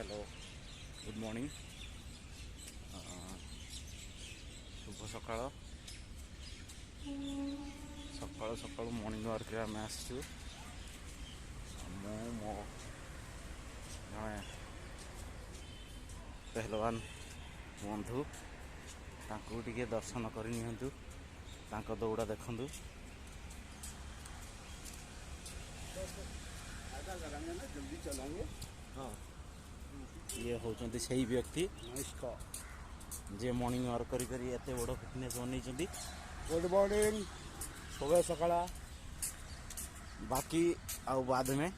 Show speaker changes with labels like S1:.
S1: Hello good morning शुभ सकाळ सकाळु सकाळु morning work आम आसचु मो जड़े पहलवान बंधु तांकु टिके दर्शन करनियंतु तांको दौड़ा देखंतु
S2: जल्दी चलाएंगे। हाँ
S1: ये होचंती सही व्यक्ति जे मॉर्निंग वर्क करी करी एते बड़ फिटनेस बनै चंती।
S2: गुड मॉर्निंग सुबह सकाळ
S1: बाकी आउ बाद में